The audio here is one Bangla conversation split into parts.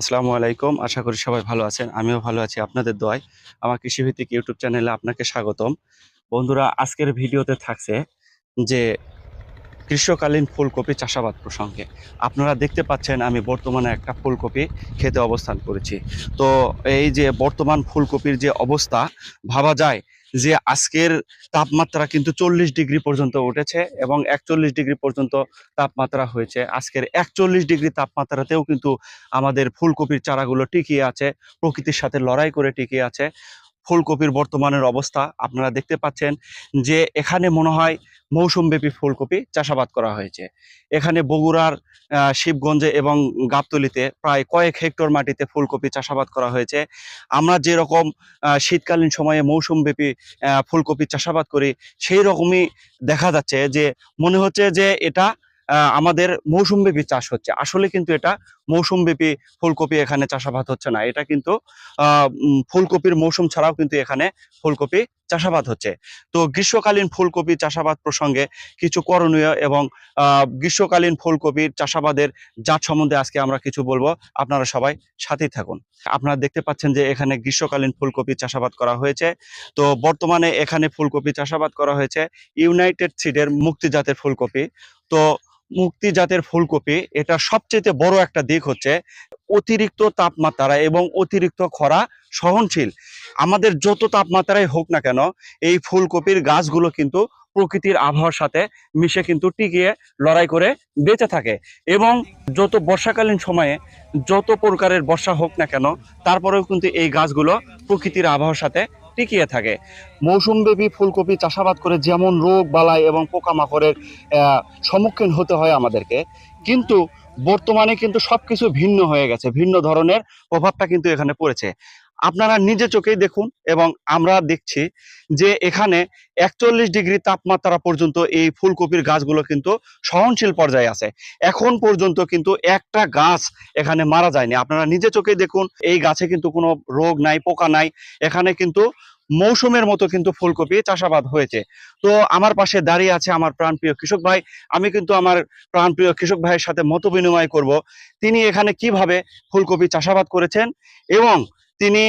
আসসালামু আলাইকুম। আশা করি সবাই ভালো আছেন। আমিও ভালো আছি আপনাদের দোয়ায়। আমার কৃষিভিত্তিক ইউটিউব চ্যানেলে আপনাকে স্বাগতম। বন্ধুরা, আজকের ভিডিওতে থাকছে যে গ্রীষ্মকালীন ফুলকপি চাষাবাদ প্রসঙ্গে। আপনারা দেখতে পাচ্ছেন আমি বর্তমানে একটা ফুলকপি ক্ষেতে অবস্থান করেছি। তো এই যে বর্তমান ফুলকপির যে অবস্থা, ভাবা যায় যে আজকের তাপমাত্রা কিন্তু 40 ডিগ্রি পর্যন্ত উঠেছে এবং 41 ডিগ্রি পর্যন্ত তাপমাত্রা হয়েছে। আজকের 41 ডিগ্রি তাপমাত্রাতেও কিন্তু আমাদের ফুলকপির চারাগুলো টিকিয়ে আছে, প্রকৃতির সাথে লড়াই করে টিকিয়ে আছে। ফুলকপির বর্তমানের অবস্থা আপনারা দেখতে পাচ্ছেন যে এখানে মনে হয় মৌসুমব্যাপী ফুলকপি চাষাবাদ করা হয়েছে। এখানে বগুড়ার শিবগঞ্জে এবং গাবতলীতে প্রায় কয়েক হেক্টর মাটিতে ফুলকপি চাষাবাদ করা হয়েছে। আমরা যেরকম শীতকালীন সময়ে মৌসুমব্যাপী ফুলকপি চাষাবাদ করি, সেই রকমই দেখা যাচ্ছে যে মনে হচ্ছে যে এটা আমাদের মৌসুমব্যাপী চাষ হচ্ছে। আসলে কিন্তু এটা মৌসুমব্যাপী ফুলকপি এখানে চাষাবাদ হচ্ছে না। এটা কিন্তু ফুলকপির মৌসুম ছাড়াও কিন্তু এখানে ফুলকপি চাষাবাদ হচ্ছে। তো গ্রীষ্মকালীন ফুলকপি চাষাবাদ প্রসঙ্গে কিছু করণীয় এবং গ্রীষ্মকালীন ফুলকপির চাষাবাদের জাত সম্বন্ধে আজকে আমরা কিছু বলবো। আপনারা সবাই সাথেই থাকুন। আপনারা দেখতে পাচ্ছেন যে এখানে গ্রীষ্মকালীন ফুলকপি চাষাবাদ করা হয়েছে। তো বর্তমানে এখানে ফুলকপি চাষাবাদ করা হয়েছে ইউনাইটেড সিডের মুক্তি জাতের ফুলকপি। তো মুক্তি জাতের ফুলকপি এটা সবচেয়ে বড় একটা দিক হচ্ছে অতিরিক্ত তাপমাত্রা এবং অতিরিক্ত খরা সহনশীল। আমাদের যত তাপমাত্রাই হোক না কেন, এই ফুলকপির গাছগুলো কিন্তু প্রকৃতির আবহাওয়ার সাথে মিশে কিন্তু টিকিয়ে লড়াই করে বেঁচে থাকে। এবং যত বর্ষাকালীন সময়ে যত প্রকারের বর্ষা হোক না কেন, তারপরেও কিন্তু এই গাছগুলো প্রকৃতির আবহাওয়ার সাথে টিকিয়ে থাকে। মৌসুমব্যাপী ফুলকপি চাষাবাদ করে যেমন রোগ বালাই এবং পোকামাকড়ের সম্মুখীন হতে হয় আমাদেরকে, কিন্তু বর্তমানে কিন্তু সবকিছু ভিন্ন হয়ে গেছে, ভিন্ন ধরনের প্রভাবটা কিন্তু এখানে পড়েছে। আপনারা নিজে চোখেই দেখুন এবং আমরা দেখছি যে এখানে 41 ডিগ্রি তাপমাত্রা পর্যন্ত এই ফুলকপির গাছগুলো কিন্তু সহনশীল পর্যায়ে আছে। এখন পর্যন্ত কিন্তু একটা গাছ এখানে মারা যায়নি। আপনারা নিজে চোখেই দেখুন, এই গাছে কিন্তু কোনো রোগ নাই, পোকা নাই। এখানে কিন্তু মৌসুমের মতো কিন্তু ফুলকপি চাষাবাদ হয়েছে। তো আমার পাশে দাঁড়িয়ে আছে আমার প্রাণপ্রিয় কৃষক ভাই। আমি কিন্তু আমার প্রাণপ্রিয় কৃষক ভাইয়ের সাথে মত বিনিময় করব তিনি এখানে কিভাবে ফুলকপি চাষাবাদ করেছেন এবং তিনি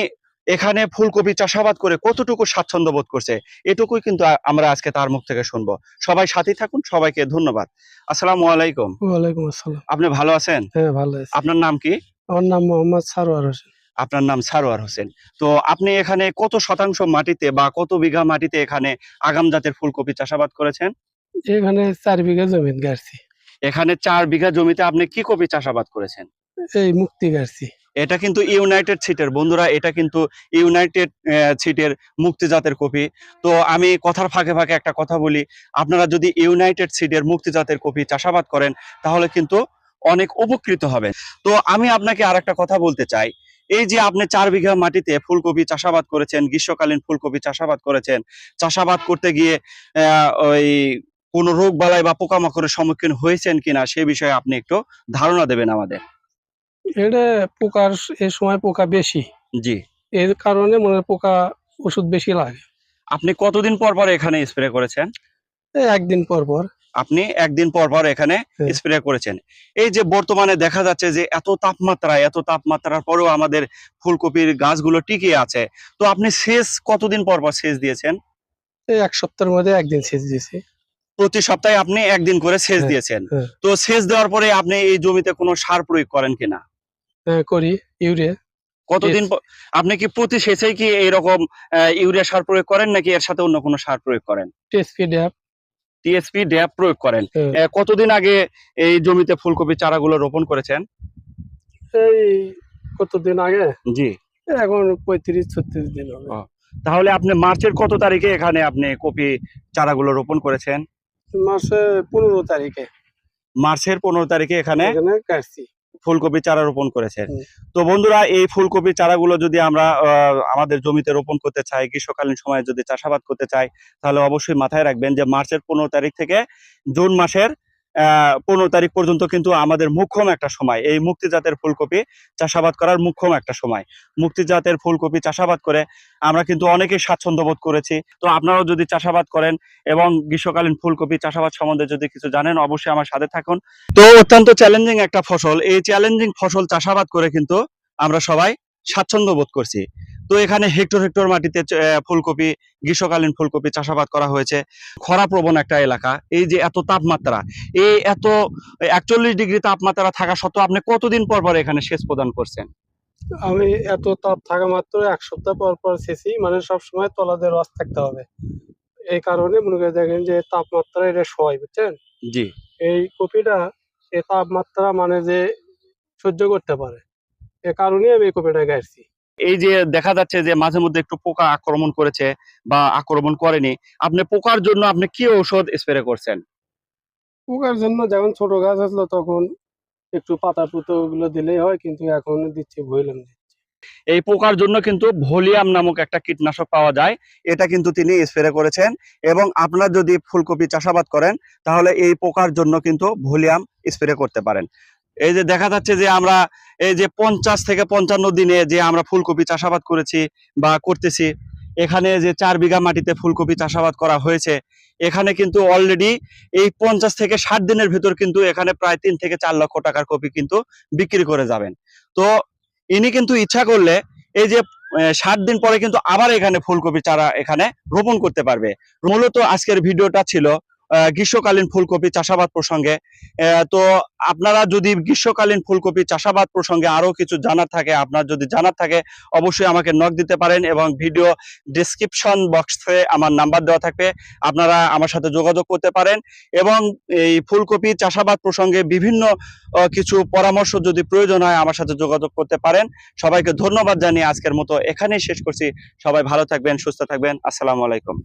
এখানে ফুলকপি চাষাবাদ করে কতটুকু স্বাচ্ছন্দ্য বোধ করছে, এটুকুই কিন্তু আমরা আজকে তার মুখ থেকে শুনবো। সবাই সাথী থাকুন, সবাইকে ধন্যবাদ। আসসালামু আলাইকুম। ওয়ালাইকুম আসসালাম। আপনি ভালো আছেন? হ্যাঁ, ভালো আছি। আপনার নাম কি? আমার নাম মোহাম্মদ সারোয়ার হোসেন। আপনার নাম সারোয়ার হোসেন। তো আপনি এখানে কত শতাংশ মাটিতে বা কত বিঘা মাটিতে এখানে আগাম জাতের ফুলকপি চাষাবাদ করেছেন? এখানে ৪ বিঘা জমি গাড়ছি। এখানে ৪ বিঘা জমিতে আপনি কি কপি চাষাবাদ করেছেন? এই মুক্তি গাড়ছি। এটা কিন্তু ইউনাইটেড সিটের বন্ধুরা, এটা কিন্তু ইউনাইটেড সিটের মুক্তি জাতের কপি। তো আমি কথার ফাঁকে ফাঁকে একটা কথা বলি, আপনারা যদি ইউনাইটেড সিটের মুক্তি জাতের কপি চাষাবাদ করেন তাহলে কিন্তু অনেক উপকৃত হবেন। তো আমি আপনাকে আরেকটা কথা বলতে চাই, এই যে আপনি ৪ বিঘা মাটিতে ফুলকপি চাষাবাদ করেছেন, গ্রীষ্মকালীন ফুলকপি চাষাবাদ করেছেন, চাষাবাদ করতে গিয়ে ওই কোনো রোগ বালাই বা পোকামাকড়ের সম্মুখীন হয়েছেন কিনা সে বিষয়ে আপনি একটু ধারণা দেবেন আমাদের। এটা পোকার এ সময় পোকা বেশি। জি। এর কারণে মনে হয় পোকা ওষুধ বেশি লাগে। আপনি কতদিন পর পর এখানে স্প্রে করেছেন? এই ১ দিন পর, পর। আপনি একদিন পর পর এখানে হ্যাঁ, স্প্রে করেছেন। এই যে বর্তমানে দেখা যাচ্ছে যে এত তাপমাত্রার পরেও আমাদের ফুলকপির গাছগুলো টিকে আছে। তো আপনি সেচ কতদিন পর পর সেচ দিয়েছেন? এই ১ সপ্তাহের মধ্যে ১ দিন সেচ দিয়েছি। প্রতি সপ্তাহে আপনি একদিন করে সেচ হ্যাঁ, দিয়েছেন। হ্যাঁ, তো সেচ দেওয়ার পরে আপনি এই জমিতে কোনো সার প্রয়োগ করেন কিনা? হ্যাঁ, করি। ইউরিয়া, কতদিন টিএস আপনি কি প্রতি সেচেই কি এইরকম ইউরিয়া সার প্রয়োগ করেন নাকি এর সাথে অন্য কোনো সার প্রয়োগ করেন? টিএসপি, ড্যাপ। টিএসপি, ড্যাপ প্রয়োগ করেন। হ্যাঁ, কতদিন আগে এই জমিতে ফুলকপি চারাগুলো রোপণ করেছেন? এই কতদিন আগে? জি। এখন ৩৫-৩৬ দিন হবে। ও, তাহলে আপনি মার্চের কত তারিখে এখানে আপনি কপি চারাগুলো রোপণ করেছেন? মাসে ১৫ তারিখে মার্চের ১৫ তারিখে এখানে এখানে কাটছি। ফুলকপি চারা রোপণ করেছেন। হুম। তো বন্ধুরা, এই ফুলকপি চারাগুলো যদি আমরা আমাদের জমিতে রোপণ করতে চাই, গ্রীষ্মকালীন সময়ে যদি চাষাবাদ করতে চাই, তাহলে অবশ্যই মাথায় রাখবেন যে মার্চের ১৫ তারিখ থেকে জুন মাসের ১৫ তারিখ পর্যন্ত কিন্তু আমাদের মোক্ষম একটা সময়, এই মুক্তি জাতের ফুলকপি চাষাবাদ করার মোক্ষম একটা সময়। মুক্তি জাতের ফুলকপি চাষাবাদ করে আমরা কিন্তু অনেকেই স্বাচ্ছন্দ্য বোধ করেছি। তো আপনারাও যদি চাষাবাদ করেন এবং গ্রীষ্মকালীন ফুলকপি চাষাবাদ সম্বন্ধে যদি কিছু জানেন, অবশ্যই আমার সাথে থাকুন। তো অত্যন্ত চ্যালেঞ্জিং একটা ফসল, এই চ্যালেঞ্জিং ফসল চাষাবাদ করে কিন্তু আমরা সবাই স্বাচ্ছন্দ্য বোধ করছি। তো এখানে হেক্টর হেক্টর মাটিতে ফুলকপি, গ্রীষ্মকালীন ফুলকপি চাষাবাদ করা হয়েছে। খরা প্রবণ একটা এলাকা, এই যে এত তাপমাত্রা, এই এত 41 ডিগ্রি তাপমাত্রা থাকা সত্ত্বেও আপনি কতদিন পর পর এখানে সেচ প্রদান করছেন? আমি এত তাপ থাকা মাত্র 1 সপ্তাহ পর পর সেচি, মানে সবসময় তলাতে রস থাকতে হবে। এই কারণে মনে করে দেখেন যে তাপমাত্রা এটা সয়, বুঝছেন? জি। এই কপিটা এই তাপমাত্রা মানে যে সহ্য করতে পারে, এ কারণে আমি এই কপিটা গাড়ছি। এই যে দেখা যাচ্ছে যে মাঝে মধ্যে একটু পোকা আক্রমণ করেছে বা আক্রমণ করেনি, আপনি পোকার জন্য আপনি কি ঔষধ স্প্রে করছেন? পোকার জন্য যখন ছোট গাছ আসলো তখন একটু পাতা পুতো ওগুলো দিলেই হয়, কিন্তু এখন দিচ্ছি ভইলাম। এই পোকার জন্য কিন্তু ভলিয়াম নামক একটা কীটনাশক পাওয়া যায়, এটা কিন্তু তিনি স্প্রে করেছেন। এবং আপনারা যদি ফুলকপি চাষাবাদ করেন তাহলে এই পোকার জন্য কিন্তু ভলিয়াম স্প্রে করতে পারেন। এই যে দেখা যাচ্ছে যে আমরা এই যে 50 থেকে 55 দিনে যে আমরা ফুলকপি চাষাবাদ করেছি বা করতেছি, এখানে যে 4 বিঘা মাটিতে ফুলকপি চাষাবাদ করা হয়েছে, এখানে কিন্তু অলরেডি এই 50 থেকে 60 দিনের ভিতর কিন্তু এখানে প্রায় 3 থেকে 4 লক্ষ টাকার কপি কিন্তু বিক্রি করে যাবেন। তো ইনি কিন্তু ইচ্ছা করলে এই যে 60 দিন পরে কিন্তু আবার এখানে ফুলকপি চারা এখানে রোপণ করতে পারবে। মূলত আজকের ভিডিওটা ছিল গ্রীষ্মকালীন ফুলকপি চাষাবাদ প্রসঙ্গে। তো আপনারা যদি গ্রীষ্মকালীন ফুলকপি চাষাবাদ প্রসঙ্গে আরো কিছু জানার থাকে, আপনার যদি জানার থাকে অবশ্যই আমাকে নক দিতে পারেন, এবং ভিডিও ডেসক্রিপশন বক্সে আমার নাম্বার দেওয়া থাকবে, আপনারা আমার সাথে যোগাযোগ করতে পারেন। এবং এই ফুলকপি চাষাবাদ প্রসঙ্গে বিভিন্ন কিছু পরামর্শ যদি প্রয়োজন হয় আমার সাথে যোগাযোগ করতে পারেন। সবাইকে ধন্যবাদ জানিয়ে আজকের মতো এখানেই শেষ করছি। সবাই ভালো থাকবেন, সুস্থ থাকবেন। আসসালামু আলাইকুম।